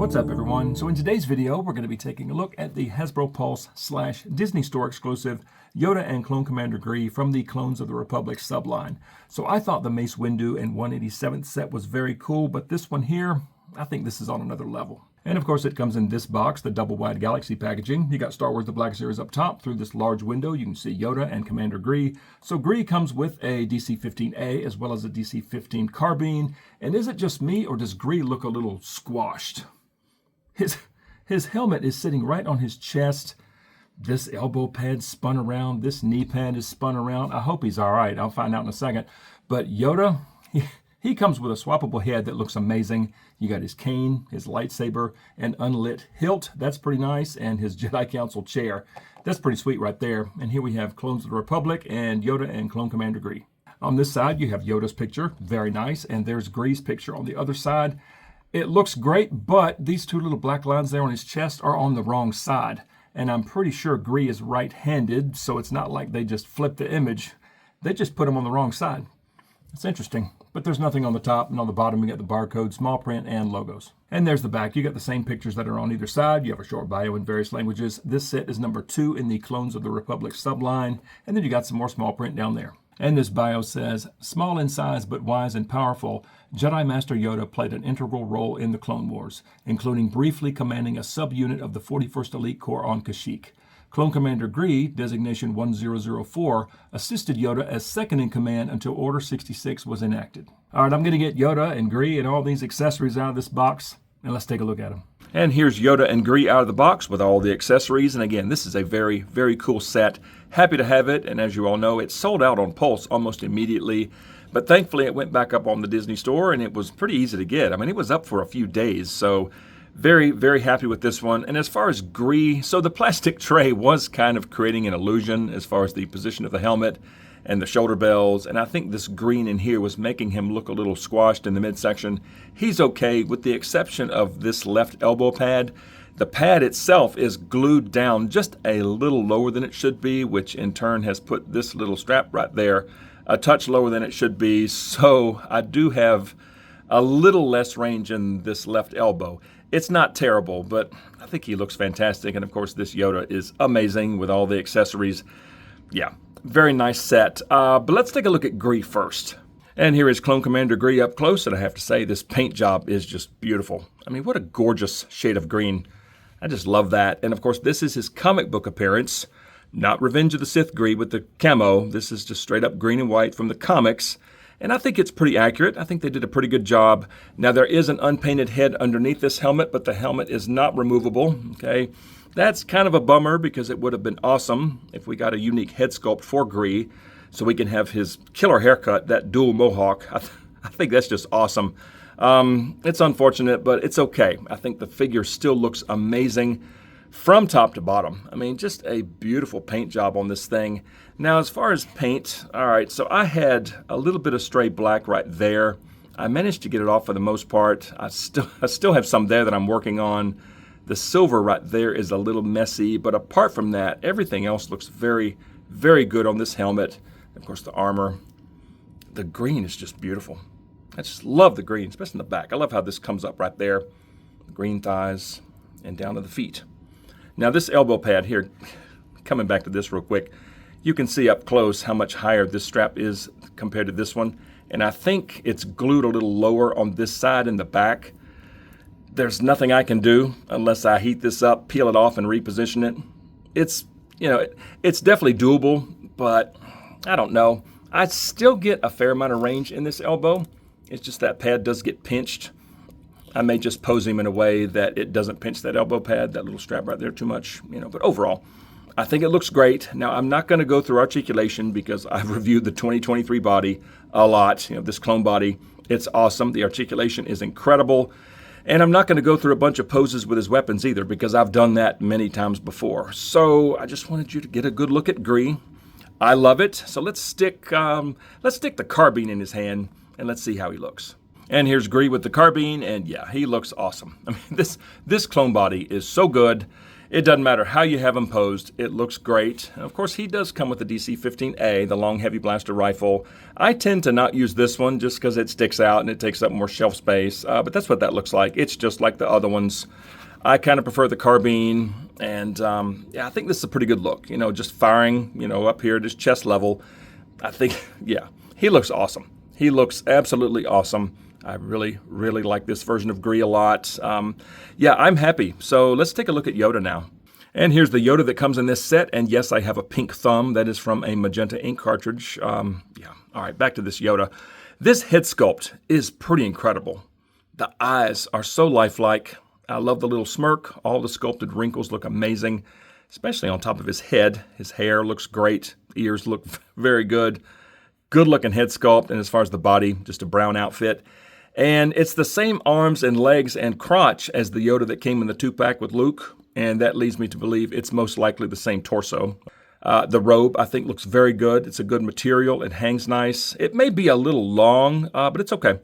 What's up everyone? So in today's video, we're going to be taking a look at the Hasbro Pulse / Disney Store exclusive Yoda and Clone Commander Gree from the Clones of the Republic subline. So I thought the Mace Windu and 187th set was very cool, but this one here, I think this is on another level. And of course it comes in this box, the double wide Galaxy packaging. You got Star Wars The Black Series up top. Through this large window, you can see Yoda and Commander Gree. So Gree comes with a DC-15A as well as a DC-15 carbine. And is it just me or does Gree look a little squashed? His helmet is sitting right on his chest. This elbow pad spun around. This knee pad is spun around. I hope he's all right. I'll find out in a second. But Yoda, he comes with a swappable head that looks amazing. You got his cane, his lightsaber, and unlit hilt. That's pretty nice. And his Jedi Council chair. That's pretty sweet right there. And here we have Clones of the Republic and Yoda and Clone Commander Gree. On this side, you have Yoda's picture. Very nice. And there's Gree's picture on the other side. It looks great, but these two little black lines there on his chest are on the wrong side. And I'm pretty sure Gree is right-handed, so it's not like they just flipped the image. They just put him on the wrong side. It's interesting. But there's nothing on the top, and on the bottom you got the barcode, small print, and logos. And there's the back. You got the same pictures that are on either side. You have a short bio in various languages. This set is number 2 in the Clones of the Republic subline. And then you got some more small print down there. And this bio says, small in size but wise and powerful, Jedi Master Yoda played an integral role in the Clone Wars, including briefly commanding a subunit of the 41st Elite Corps on Kashyyyk. Clone Commander Gree, designation 1004, assisted Yoda as second in command until Order 66 was enacted. All right, I'm going to get Yoda and Gree and all these accessories out of this box, and let's take a look at them. And here's Yoda and Gree out of the box with all the accessories. And again, this is a very, very cool set. Happy to have it. And as you all know, it sold out on Pulse almost immediately. But thankfully, it went back up on the Disney Store, and it was pretty easy to get. I mean, it was up for a few days. So very, very happy with this one. And as far as Gree, so the plastic tray was kind of creating an illusion as far as the position of the helmet and the shoulder bells, and I think this green in here was making him look a little squashed in the midsection. He's okay, with the exception of this left elbow pad. The pad itself is glued down just a little lower than it should be, which in turn has put this little strap right there a touch lower than it should be, so I do have a little less range in this left elbow. It's not terrible, but I think he looks fantastic, and of course this Yoda is amazing with all the accessories. Yeah. Very nice set. But let's take a look at Gree first. And here is Clone Commander Gree up close, and I have to say this paint job is just beautiful. I mean, what a gorgeous shade of green. I just love that. And of course, this is his comic book appearance, not Revenge of the Sith Gree with the camo. This is just straight up green and white from the comics. And I think it's pretty accurate. I think they did a pretty good job. Now, there is an unpainted head underneath this helmet, but the helmet is not removable, okay? That's kind of a bummer because it would have been awesome if we got a unique head sculpt for Gree so we can have his killer haircut, that dual mohawk. I think that's just awesome. It's unfortunate, but it's okay. I think the figure still looks amazing from top to bottom. I mean, just a beautiful paint job on this thing. Now, as far as paint, all right, so I had a little bit of stray black right there. I managed to get it off for the most part. I still have some there that I'm working on. The silver right there is a little messy, but apart from that, everything else looks very, very good on this helmet. Of course, the armor. The green is just beautiful. I just love the green, especially in the back. I love how this comes up right there. The green thighs and down to the feet. Now, this elbow pad here, coming back to this real quick, you can see up close how much higher this strap is compared to this one. And I think it's glued a little lower on this side in the back. There's nothing I can do unless I heat this up, peel it off, and reposition it. It's, you know, it's definitely doable, but I don't know. I still get a fair amount of range in this elbow. It's just that pad does get pinched. I may just pose him in a way that it doesn't pinch that elbow pad, that little strap right there too much, you know. But overall, I think it looks great. Now, I'm not going to go through articulation because I've reviewed the 2023 body a lot. You know, this clone body, it's awesome. The articulation is incredible. And I'm not going to go through a bunch of poses with his weapons either because I've done that many times before. So I just wanted you to get a good look at Gree. I love it. So let's stick the carbine in his hand and let's see how he looks. And here's Gree with the carbine, and yeah, he looks awesome. I mean, this clone body is so good. It doesn't matter how you have him posed, it looks great. And of course, he does come with the DC-15A, the long heavy blaster rifle. I tend to not use this one just because it sticks out and it takes up more shelf space, but that's what that looks like. It's just like the other ones. I kind of prefer the carbine, and yeah, I think this is a pretty good look. You know, just firing, you know, up here at his chest level. I think, yeah, he looks awesome. He looks absolutely awesome. I really, really like this version of Gree a lot. Yeah, I'm happy. So let's take a look at Yoda now. And here's the Yoda that comes in this set. And yes, I have a pink thumb. That is from a magenta ink cartridge. Yeah, all right, back to this Yoda. This head sculpt is pretty incredible. The eyes are so lifelike. I love the little smirk. All the sculpted wrinkles look amazing, especially on top of his head. His hair looks great. Ears look very good. Good looking head sculpt. And as far as the body, just a brown outfit. And it's the same arms and legs and crotch as the Yoda that came in the 2-pack with Luke, and that leads me to believe it's most likely the same torso. The robe, I think, looks very good. It's a good material. It hangs nice. It may be a little long, but it's okay.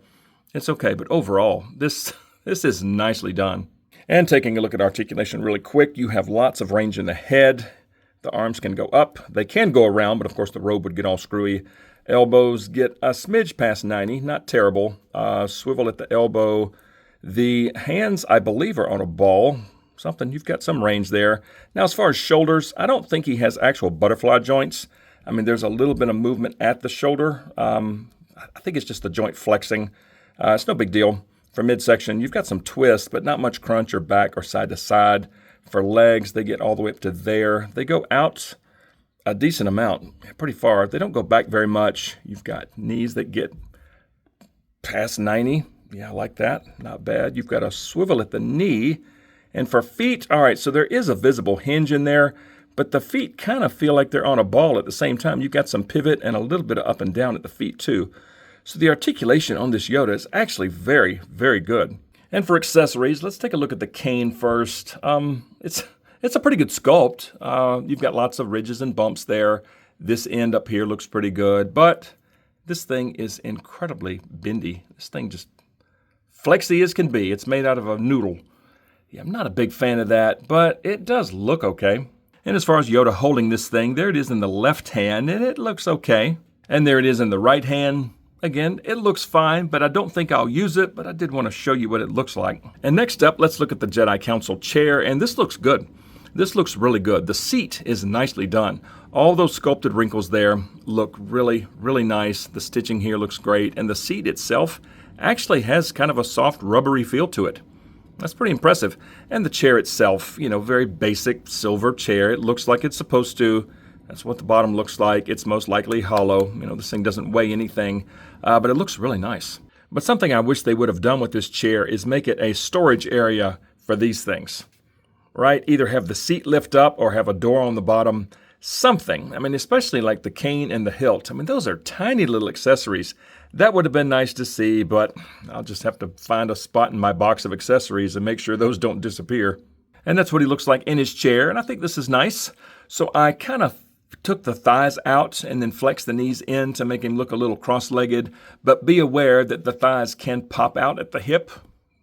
It's okay, but overall, this is nicely done. And taking a look at articulation really quick, you have lots of range in the head. The arms can go up. They can go around, but of course the robe would get all screwy. Elbows get a smidge past 90, not terrible. Swivel at the elbow. The hands, I believe, are on a ball. You've got some range there. Now, as far as shoulders, I don't think he has actual butterfly joints. I mean, there's a little bit of movement at the shoulder. I think it's just the joint flexing. It's no big deal. For midsection, you've got some twist, but not much crunch or back or side to side. For legs, they get all the way up to there. They go out a decent amount, pretty far. They don't go back very much. You've got knees that get past 90. Yeah, I like that. Not bad. You've got a swivel at the knee. And for feet, all right, so there is a visible hinge in there, but the feet kind of feel like they're on a ball at the same time. You've got some pivot and a little bit of up and down at the feet too. So the articulation on this Yoda is actually very, very good. And for accessories, let's take a look at the cane first. It's a pretty good sculpt. You've got lots of ridges and bumps there. This end up here looks pretty good, but this thing is incredibly bendy. This thing just flexy as can be. It's made out of a noodle. Yeah, I'm not a big fan of that, but it does look okay. And as far as Yoda holding this thing, there it is in the left hand, and it looks okay. And there it is in the right hand. Again, it looks fine, but I don't think I'll use it, but I did want to show you what it looks like. And next up, let's look at the Jedi Council chair, and this looks good. This looks really good. The seat is nicely done. All those sculpted wrinkles there look really, really nice. The stitching here looks great, and the seat itself actually has kind of a soft, rubbery feel to it. That's pretty impressive. And the chair itself, you know, very basic silver chair. It looks like it's supposed to. That's what the bottom looks like. It's most likely hollow. You know, this thing doesn't weigh anything, but it looks really nice. But something I wish they would have done with this chair is make it a storage area for these things. Right? Either have the seat lift up or have a door on the bottom. Something. I mean, especially like the cane and the hilt. I mean, those are tiny little accessories. That would have been nice to see, but I'll just have to find a spot in my box of accessories and make sure those don't disappear. And that's what he looks like in his chair, and I think this is nice. So I kind of took the thighs out and then flexed the knees in to make him look a little cross-legged, but be aware that the thighs can pop out at the hip,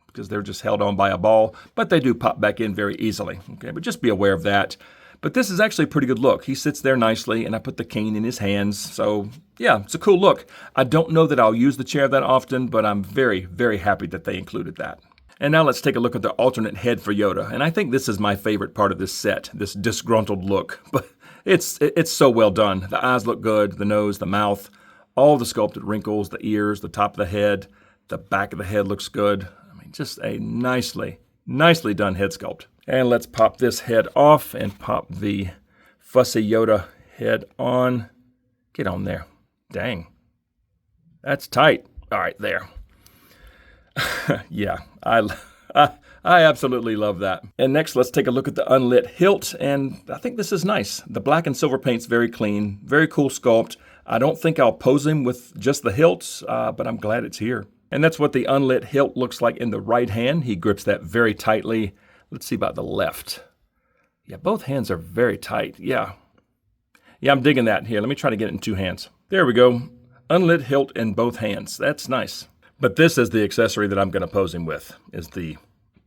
because they're just held on by a ball, but they do pop back in very easily. Okay, but just be aware of that. But this is actually a pretty good look. He sits there nicely, and I put the cane in his hands. So yeah, it's a cool look. I don't know that I'll use the chair that often, but I'm very, very happy that they included that. And now let's take a look at the alternate head for Yoda. And I think this is my favorite part of this set, this disgruntled look. But it's so well done. The eyes look good, the nose, the mouth, all the sculpted wrinkles, the ears, the top of the head, the back of the head looks good. Just a nicely done head sculpt. And let's pop this head off and pop the fussy Yoda head on. Get on there. Dang. That's tight. All right, there. Yeah, I absolutely love that. And next, let's take a look at the unlit hilt. And I think this is nice. The black and silver paint's very clean. Very cool sculpt. I don't think I'll pose him with just the hilt, but I'm glad it's here. And that's what the unlit hilt looks like in the right hand. He grips that very tightly. Let's see about the left. Yeah, both hands are very tight. Yeah, I'm digging that. Here, let me try to get it in two hands. There we go. Unlit hilt in both hands. That's nice. But this is the accessory that I'm going to pose him with, is the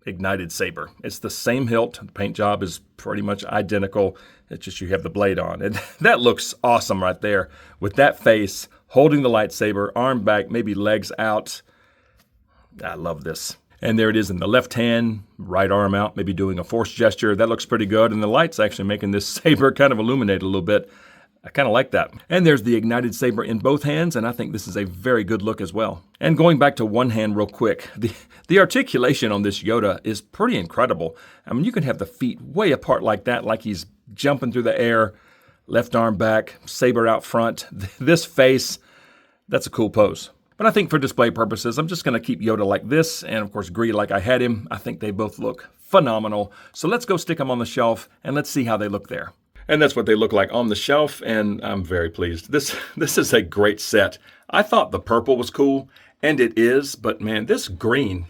ignited saber. It's the same hilt. The paint job is pretty much identical. It's just you have the blade on. And that looks awesome right there with that face, holding the lightsaber, arm back, maybe legs out. I love this. And there it is in the left hand, right arm out, maybe doing a force gesture. That looks pretty good. And the light's actually making this saber kind of illuminate a little bit. I kind of like that. And there's the ignited saber in both hands, and I think this is a very good look as well. And going back to one hand real quick, the articulation on this Yoda is pretty incredible. I mean, you can have the feet way apart like that, like he's jumping through the air, left arm back, saber out front. This face, that's a cool pose. But I think for display purposes, I'm just going to keep Yoda like this, and of course Gree like I had him. I think they both look phenomenal. So let's go stick them on the shelf, and let's see how they look there. And that's what they look like on the shelf, and I'm very pleased. This is a great set. I thought the purple was cool, and it is, but man, this green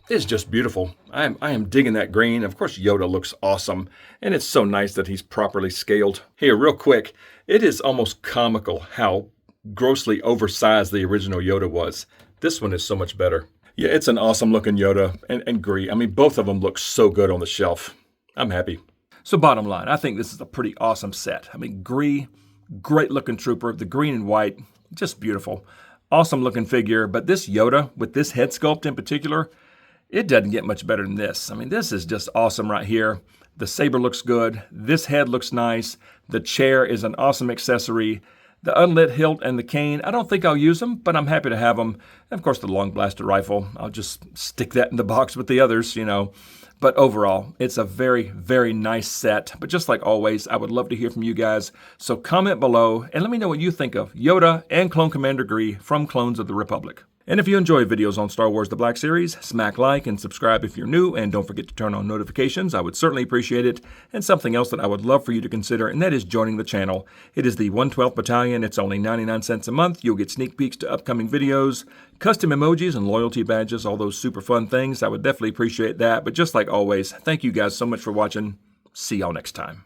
is just beautiful. I am digging that green. Of course, Yoda looks awesome, and it's so nice that he's properly scaled. Here, real quick, it is almost comical how grossly oversized the original Yoda was. This one is so much better. Yeah, it's an awesome looking Yoda and Gree. I mean, both of them look so good on the shelf. I'm happy. So bottom line, I think this is a pretty awesome set. I mean, Gree, great looking trooper. The green and white, just beautiful. Awesome looking figure. But this Yoda, with this head sculpt in particular, it doesn't get much better than this. I mean, this is just awesome right here. The saber looks good. This head looks nice. The chair is an awesome accessory. The unlit hilt and the cane, I don't think I'll use them, but I'm happy to have them. And of course, the long blaster rifle, I'll just stick that in the box with the others, you know. But overall, it's a very, very nice set. But just like always, I would love to hear from you guys. So comment below and let me know what you think of Yoda and Clone Commander Gree from Clones of the Republic. And if you enjoy videos on Star Wars The Black Series, smack like and subscribe if you're new, and don't forget to turn on notifications. I would certainly appreciate it. And something else that I would love for you to consider, and that is joining the channel. It is the 112th Battalion. It's only 99 cents a month. You'll get sneak peeks to upcoming videos, custom emojis and loyalty badges, all those super fun things. I would definitely appreciate that. But just like always, thank you guys so much for watching. See y'all next time.